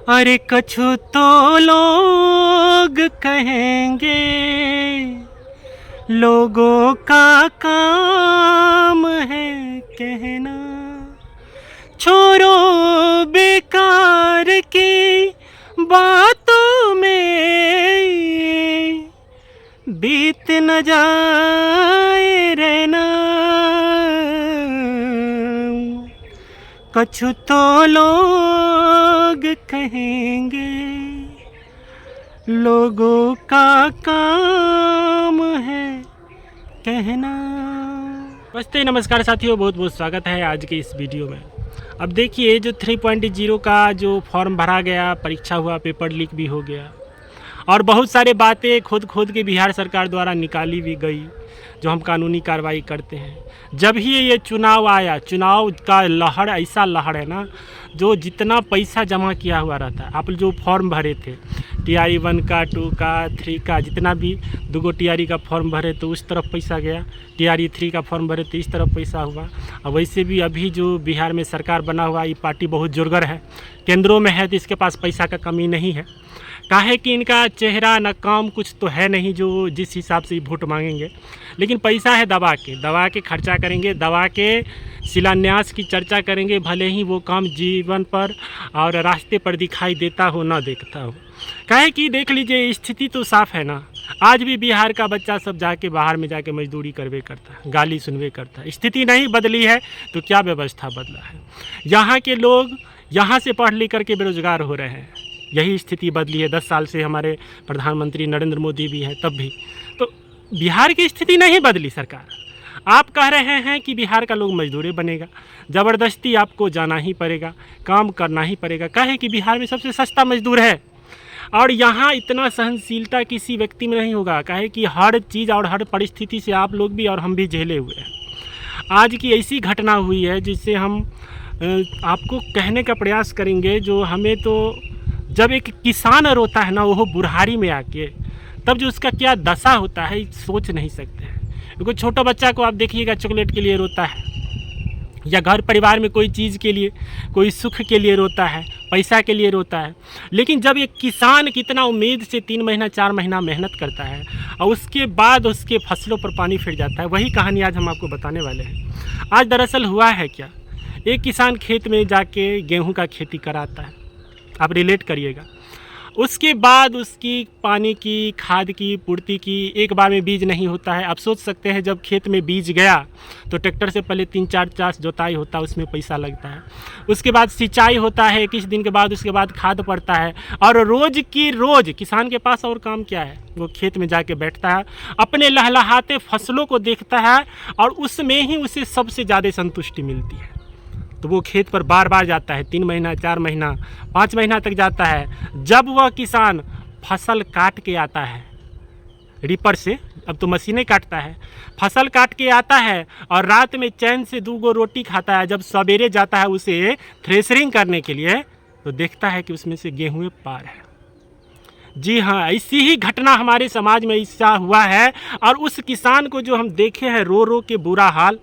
अरे कछु तो लोग कहेंगे, लोगों का काम है कहना। छोड़ो बेकार की बातों में, बीत न जाए रहना। कछु तो लोग कहेंगे, लोगों का काम है कहना। नमस्ते, नमस्कार साथियों, बहुत बहुत स्वागत है आज के इस वीडियो में। अब देखिए, जो 3.0 का जो फॉर्म भरा गया, परीक्षा हुआ, पेपर लीक भी हो गया और बहुत सारे बातें खोद के बिहार सरकार द्वारा निकाली भी गई, जो हम कानूनी कार्रवाई करते हैं। जब ही ये चुनाव आया, चुनाव का लहर ऐसा लहर है ना, जो जितना पैसा जमा किया हुआ रहता है, आप जो फॉर्म भरे थे TRE 1 का, 2 का, 3 का, जितना भी 2 TRE का फॉर्म भरे तो उस तरफ पैसा गया, TRE 3 का फॉर्म भरे तो इस तरफ पैसा हुआ। और वैसे भी अभी जो बिहार में सरकार बना हुआ, ये पार्टी बहुत जोरगर है, केंद्रों में है, तो इसके पास पैसा का कमी नहीं है। काहे कि इनका चेहरा न काम कुछ तो है नहीं जो जिस हिसाब से वोट मांगेंगे, लेकिन पैसा है दबा के खर्चा करेंगे, दबा के शिलान्यास की चर्चा करेंगे, भले ही वो काम जीवन पर और रास्ते पर दिखाई देता हो ना देखता हो। काहे कि देख लीजिए, स्थिति तो साफ है ना। आज भी बिहार का बच्चा सब जाके बाहर में जाके मजदूरी करवे करता है, गाली सुनवे करता है। स्थिति नहीं बदली है तो क्या व्यवस्था बदला है? यहाँ के लोग यहाँ से पढ़ लिख करके बेरोजगार हो रहे हैं, यही स्थिति बदली है। 10 साल से हमारे प्रधानमंत्री नरेंद्र मोदी भी हैं, तब भी तो बिहार की स्थिति नहीं बदली। सरकार आप कह रहे हैं कि बिहार का लोग मजदूरी बनेगा, ज़बरदस्ती आपको जाना ही पड़ेगा, काम करना ही पड़ेगा। काहे कि बिहार में सबसे सस्ता मजदूर है और यहाँ इतना सहनशीलता किसी व्यक्ति में नहीं होगा। काहे कि हर चीज़ और हर परिस्थिति से आप लोग भी और हम भी झेले हुए हैं। आज की ऐसी घटना हुई है जिससे हम आपको कहने का प्रयास करेंगे, जो हमें तो जब एक किसान रोता है ना, वो बुढ़ारी में आके, तब जो उसका क्या दशा होता है सोच नहीं सकते हैं। क्योंकि छोटा बच्चा को आप देखिएगा, चॉकलेट के लिए रोता है, या घर परिवार में कोई चीज़ के लिए, कोई सुख के लिए रोता है, पैसा के लिए रोता है। लेकिन जब एक किसान कितना उम्मीद से 3 महीना 4 महीना मेहनत करता है और उसके बाद उसके फसलों पर पानी फिर जाता है, वही कहानी आज हम आपको बताने वाले हैं। आज दरअसल हुआ है क्या, एक किसान खेत में जाके गेहूँ का खेती कराता है, आप रिलेट करिएगा। उसके बाद उसकी पानी की, खाद की पूर्ति की, एक बार में बीज नहीं होता है। आप सोच सकते हैं, जब खेत में बीज गया तो ट्रैक्टर से पहले 3-4 चास जोताई होता है, उसमें पैसा लगता है। उसके बाद सिंचाई होता है, कुछ दिन के बाद उसके बाद खाद पड़ता है, और रोज़ की रोज़ किसान के पास और काम क्या है? वो खेत में जाके बैठता है, अपने लहलहाते फसलों को देखता है और उसमें ही उसे सबसे ज़्यादा संतुष्टि मिलती है। तो वो खेत पर बार बार जाता है, 3 महीना 4 महीना 5 महीना तक जाता है। जब वह किसान फसल काट के आता है रीपर से, अब तो मशीनें काटता है, फसल काट के आता है और रात में चैन से 2 रोटी खाता है। जब सवेरे जाता है उसे थ्रेशरिंग करने के लिए, तो देखता है कि उसमें से गेहूँ पार है। जी हाँ, ऐसी ही घटना हमारे समाज में ऐसा हुआ है। और उस किसान को जो हम देखे हैं रो रो के बुरा हाल,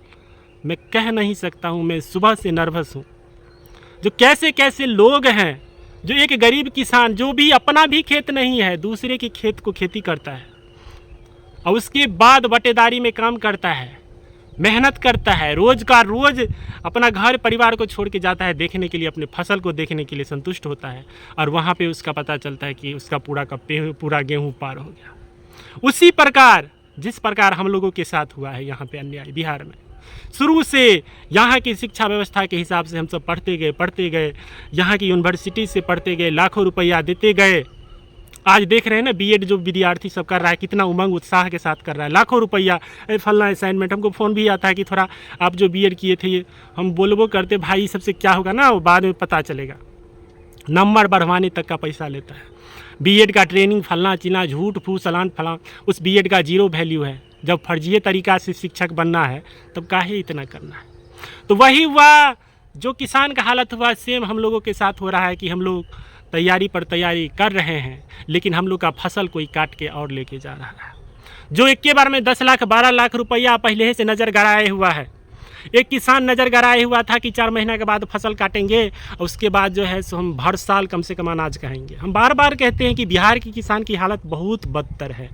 मैं कह नहीं सकता हूँ। मैं सुबह से नर्वस हूँ। जो कैसे कैसे लोग हैं, जो एक गरीब किसान जो भी अपना भी खेत नहीं है, दूसरे के खेत को खेती करता है और उसके बाद बटेदारी में काम करता है, मेहनत करता है, रोज़ का रोज़ अपना घर परिवार को छोड़ के जाता है देखने के लिए, अपने फसल को देखने के लिए संतुष्ट होता है। और वहाँ पे उसका पता चलता है कि उसका पूरा गेहूँ पार हो गया। उसी प्रकार जिस प्रकार हम लोगों के साथ हुआ है यहाँ पे अन्याय बिहार में। शुरू से यहाँ की शिक्षा व्यवस्था के हिसाब से हम सब पढ़ते गए, यहाँ की यूनिवर्सिटी से पढ़ते गए, लाखों रुपया देते गए। आज देख रहे हैं ना, बीएड जो विद्यार्थी सब कर रहा है, कितना उमंग उत्साह के साथ कर रहा है, लाखों रुपया, फलना असाइनमेंट। हमको फ़ोन भी आता है कि थोड़ा आप जो बीएड किए थे, ये हम बोलबो करते, भाई सबसे क्या होगा ना, वो बाद में पता चलेगा। नंबर बढ़वाने तक का पैसा लेता है। बीएड का ट्रेनिंग फलना चिना, झूठ फूस सलान फलां, उस बीएड का 0 वैल्यू है। जब फर्जी तरीक़ा से शिक्षक बनना है तब काहे इतना करना है? तो वही हुआ जो किसान का हालत हुआ, सेम हम लोगों के साथ हो रहा है कि हम लोग तैयारी पर तैयारी कर रहे हैं, लेकिन हम लोग का फसल कोई काट के और लेके जा रहा है। जो एक के बार में 10 लाख 12 लाख रुपया पहले से नज़र गड़ाए हुआ है, एक किसान नज़र गड़ाए हुआ था कि 4 महीने के बाद फसल काटेंगे और उसके बाद जो है सो हम हर साल कम से कम अनाज खाएंगे। हम बार बार कहते हैं कि बिहार की किसान की हालत बहुत बदतर है।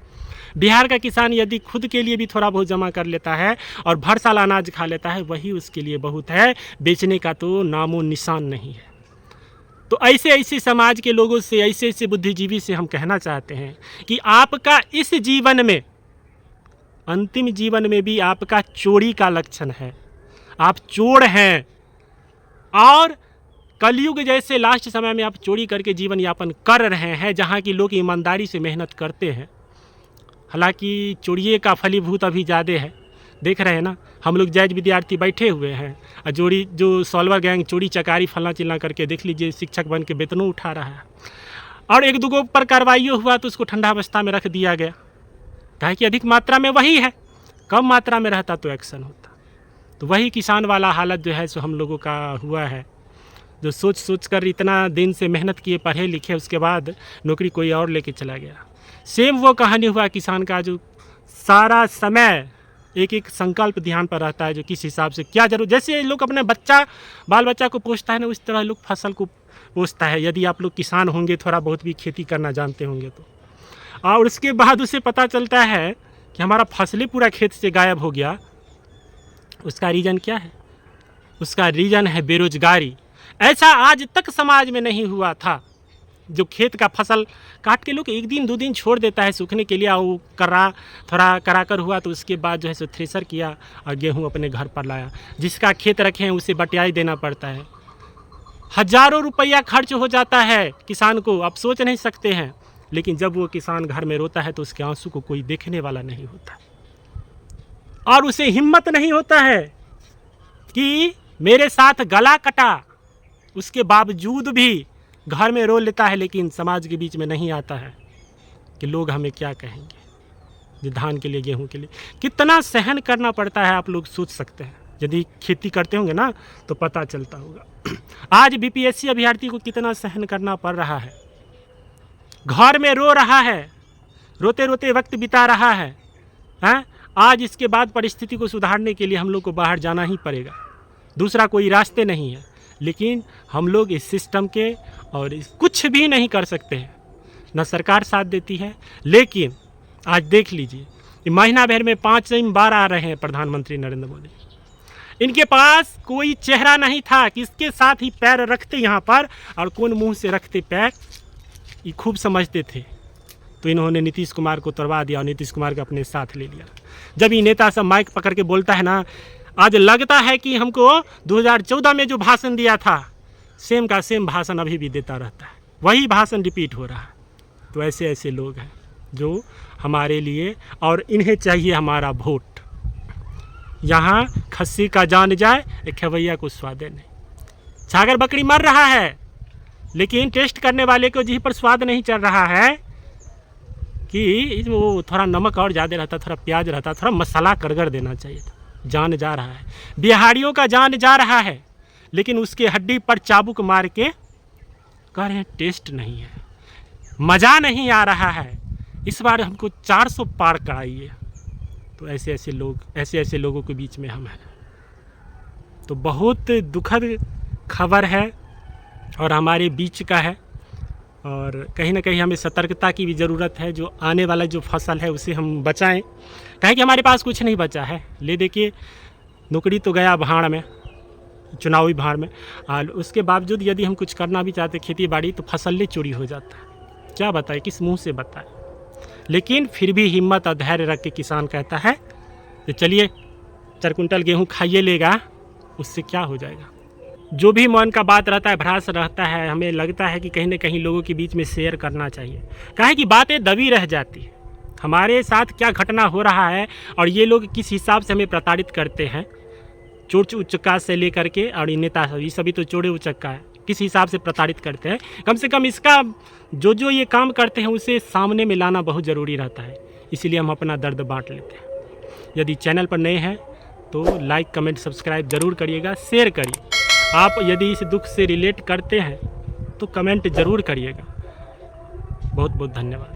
बिहार का किसान यदि खुद के लिए भी थोड़ा बहुत जमा कर लेता है और भर साल अनाज खा लेता है, वही उसके लिए बहुत है। बेचने का तो नामो निशान नहीं है। तो ऐसे ऐसे समाज के लोगों से, ऐसे ऐसे बुद्धिजीवी से हम कहना चाहते हैं कि आपका इस जीवन में, अंतिम जीवन में भी आपका चोरी का लक्षण है। आप चोर हैं और कलयुग जैसे लास्ट समय में आप चोरी करके जीवन यापन कर रहे हैं, जहाँ की लोग ईमानदारी से मेहनत करते हैं। हालांकि चोरिए का फलीभूत अभी ज़्यादा है, देख रहे हैं ना। हम लोग जैज विद्यार्थी बैठे हुए हैं और चोरी जो सॉल्वर गैंग चोरी चकारी फलना चिलना करके देख लीजिए, शिक्षक बन के वेतनों उठा रहा है। और एक दूगो पर कार्रवाइयों हुआ तो उसको ठंडा अवस्था में रख दिया गया, कहे कि अधिक मात्रा में वही है, कम मात्रा में रहता तो एक्शन होता। तो वही किसान वाला हालत जो है सो हम लोगों का हुआ है, जो सोच सोच कर इतना दिन से मेहनत किए, पढ़े लिखे, उसके बाद नौकरी कोई और लेके चला गया। सेम वो कहानी हुआ किसान का, जो सारा समय एक एक संकल्प ध्यान पर रहता है, जो किस हिसाब से क्या जरूर, जैसे लोग अपने बाल बच्चा को पोसता है ना, उस तरह लोग फसल को पोसता है। यदि आप लोग किसान होंगे, थोड़ा बहुत भी खेती करना जानते होंगे तो, और उसके बाद उसे पता चलता है कि हमारा फसलें पूरा खेत से गायब हो गया। उसका रीज़न क्या है? उसका रीज़न है बेरोजगारी। ऐसा आज तक समाज में नहीं हुआ था। जो खेत का फसल काट के लोग 1 दिन 2 दिन छोड़ देता है सूखने के लिए, और वो थोड़ा कराकर हुआ तो उसके बाद जो है सो थ्रेसर किया और गेहूं अपने घर पर लाया। जिसका खेत रखे हैं उसे बटियाई देना पड़ता है, हज़ारों रुपया खर्च हो जाता है किसान को, आप सोच नहीं सकते हैं। लेकिन जब वो किसान घर में रोता है तो उसके आंसू को कोई देखने वाला नहीं होता, और उसे हिम्मत नहीं होता है कि मेरे साथ गला कटा। उसके बावजूद भी घर में रो लेता है, लेकिन समाज के बीच में नहीं आता है कि लोग हमें क्या कहेंगे। जो धान के लिए, गेहूं के लिए कितना सहन करना पड़ता है, आप लोग सोच सकते हैं। यदि खेती करते होंगे ना तो पता चलता होगा। आज बीपीएससी अभ्यर्थी को कितना सहन करना पड़ रहा है, घर में रो रहा है, रोते रोते वक्त बिता रहा है। आज इसके बाद परिस्थिति को सुधारने के लिए हम लोग को बाहर जाना ही पड़ेगा, दूसरा कोई रास्ते नहीं है। लेकिन हम लोग इस सिस्टम के और कुछ भी नहीं कर सकते हैं, न सरकार साथ देती है। लेकिन आज देख लीजिए, महीना भर में 5 बार आ रहे हैं प्रधानमंत्री नरेंद्र मोदी। इनके पास कोई चेहरा नहीं था, किसके साथ ही पैर रखते यहाँ पर और कौन मुंह से रखते पैर, ये खूब समझते थे। तो इन्होंने नीतीश कुमार को तोड़वा दिया और नीतीश कुमार को अपने साथ ले लिया। जब ये नेता सब माइक पकड़ के बोलता है ना, आज लगता है कि हमको 2014 में जो भाषण दिया था, सेम का सेम भाषण अभी भी देता रहता है, वही भाषण रिपीट हो रहा है। तो ऐसे ऐसे लोग हैं जो हमारे लिए, और इन्हें चाहिए हमारा वोट। यहाँ खस्सी का जान जाए, एक खवैया को स्वाद नहीं। छागर बकरी मर रहा है, लेकिन टेस्ट करने वाले को जीभ पर स्वाद नहीं चल रहा है कि वो थोड़ा नमक और ज़्यादा रहता, थोड़ा प्याज रहता, थोड़ा मसाला करगर देना चाहिए था। जान जा रहा है, बिहारियों का जान जा रहा है, लेकिन उसके हड्डी पर चाबुक मार के कह रहे हैं टेस्ट नहीं है, मज़ा नहीं आ रहा है, इस बार हमको 400 पार कराइए। तो ऐसे ऐसे लोगों के बीच में हम हैं। तो बहुत दुखद खबर है और हमारे बीच का है, और कहीं ना कहीं हमें सतर्कता की भी ज़रूरत है। जो आने वाला जो फसल है उसे हम बचाएं, कहें कि हमारे पास कुछ नहीं बचा है। ले देखिए, नौकरी तो गया भाड़ में, चुनावी भाड़ में, और उसके बावजूद यदि हम कुछ करना भी चाहते खेती बाड़ी तो फसलें चोरी हो जाता है। क्या बताए, किस मुंह से बताए। लेकिन फिर भी हिम्मत और धैर्य रख के किसान कहता है कि चलिए 4 कुंटल गेहूँ खाइए लेगा, उससे क्या हो जाएगा। जो भी मन का बात रहता है, भ्रास रहता है, हमें लगता है कि कहीं ना कहीं लोगों के बीच में शेयर करना चाहिए। काहे कि बातें दबी रह जाती है, हमारे साथ क्या घटना हो रहा है और ये लोग किस हिसाब से हमें प्रताड़ित करते हैं। चोर उचक्का से लेकर के, और ये नेता सब, ये सभी तो चोरे उचक्का है, किस हिसाब से प्रताड़ित करते हैं। कम से कम इसका जो ये काम करते हैं उसे सामने में लाना बहुत ज़रूरी रहता है। इसीलिए हम अपना दर्द बांट लेते हैं। यदि चैनल पर नए हैं तो लाइक कमेंट सब्सक्राइब ज़रूर करिएगा, शेयर करिए। आप यदि इस दुख से रिलेट करते हैं तो कमेंट ज़रूर करिएगा। बहुत बहुत धन्यवाद।